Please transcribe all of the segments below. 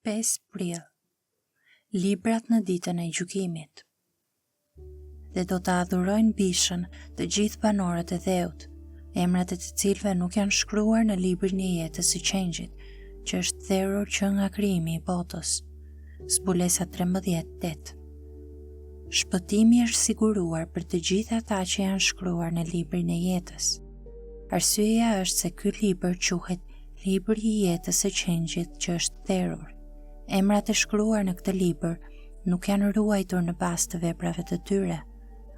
5 prill. Librat në ditën e gjykimit. Dhe do të adhurojnë bishën të gjithë banorët e dheut, emrat e të cilëve nuk janë shkruar në librin e jetës së qengjit, që është therrur që nga krijimi i botës. Zbulesa 13:8. Shpëtimi është siguruar për të gjithë ata që janë shkruar në librin e jetës. Arsyeja është se ky libër quhet Libri i jetës së qengjit që është therrur. Emrat e shkruar në këtë libër nuk janë ruajtur në bazë të veprave të tyre.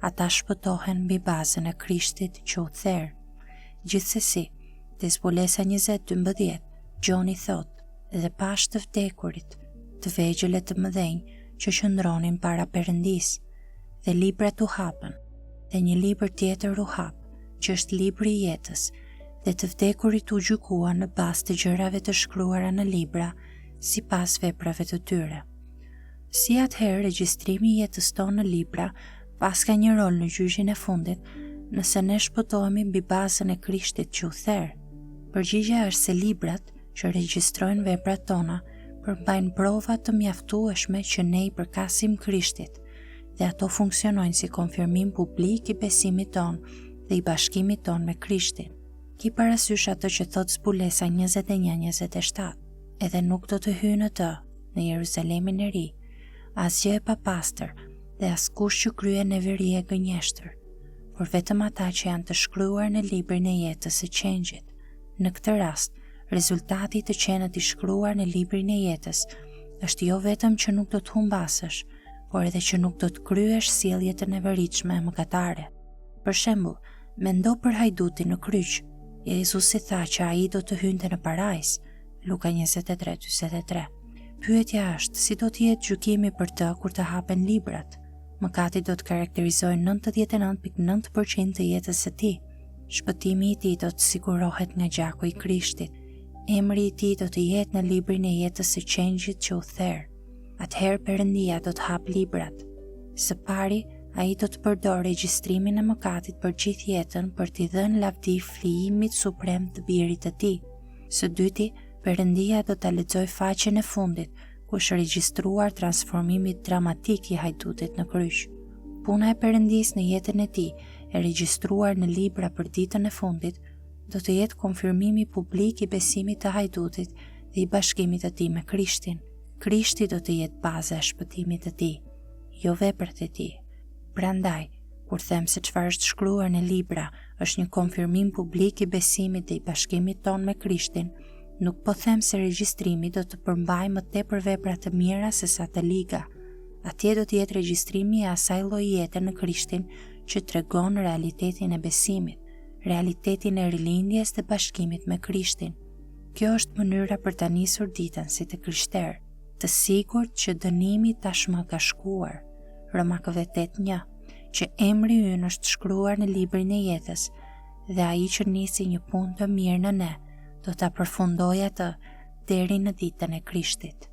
Ata shpëtohen mbi bazën e Krishtit që u therr. Gjithsesi, te zbulesa 20:12, Gjoni thotë, dhe pash të vdekurit, të vegjël e të mëdhenj që qëndronin para Perëndis, dhe librat u hapën, dhe një libër tjetër u hap, që është libri i jetës, dhe të vdekurit u gjykuan në bazë të gjërave të shkruara në libra, sipas veprave të tyre. Si atëherë regjistrimi i jetës tonë në libra pas ka një rol në gjyqin e fundit, nëse ne shpëtohemi mbi bazën e Krishtit që u therr? Përgjigjja është se librat që regjistrojnë veprat tona përmbajnë prova të mjaftueshme që ne i përkasim Krishtit, dhe ato funksionojnë si konfirmim publik i besimit ton dhe i bashkimit ton me Krishtin. Ki parasysh atë që thot zbulesa 21:27, edhe nuk do të hyjë në të, në Jeruzalemin e ri, asgjë e papastër dhe askush që kryen neveri e gënjeshtër, por vetëm ata që janë të shkruar në librin e jetës së qengjit. Në këtë rast, rezultati të qenët i shkruar në librin e jetës është jo vetëm që nuk do të humbasësh, por edhe që nuk do të kryesh sjellje të neveritshme e mëkatare. Për shembull, mendo për hajdutin në kryq. Jezusi tha që ai do të hynte në parajs, Luka 23:43. Pyetja është, si do të jetë gjykimi për të kur të hapen librat? Mëkati do të karakterizojnë 99.9% të jetës së tij. Shpëtimi i tij do të sigurohet nga gjaku i Krishtit. Emri i tij do të jetë në librin e jetës së qengjit që u therr. Atëherë Perëndia do të hap librat. Së pari, ai do të përdor regjistrimin e mëkatit për gjithë jetën për t'i dhënë lavdi flijimit suprem të birit të tij. Së dyti, Perëndia do ta lexoj faqen e fundit, ku është regjistruar transformimi dramatik i hajdutit në kryq. Puna e Perëndis në jetën e tij, e regjistruar në libra për ditën e fundit, do të jetë konfirmimi publik i besimit të hajdutit dhe i bashkimit të tij me Krishtin. Krishti do të jetë baza e shpëtimit të tij, jo veprat e tij. Prandaj, kur them se çfarë është shkruar në libra është një konfirmim publik i besimit dhe i bashkimit ton me Krishtin, nuk po them se regjistrimi do të përmbajë më tepër vepra të mira se sa të liga. Atje do të jetë regjistrimi e asaj lloji jete në Krishtin që tregon realitetin e besimit, realitetin e rilindjes dhe bashkimit me Krishtin. Kjo është mënyra për ta nisur ditën si të krishterë, të sigurt që dënimi tashmë ka shkuar. Romakëve 8:1, që emri ynë është shkruar në librin e jetës dhe ai që nisi një punë të mirë në ne, do ta përfundojë atë deri në ditën e Krishtit.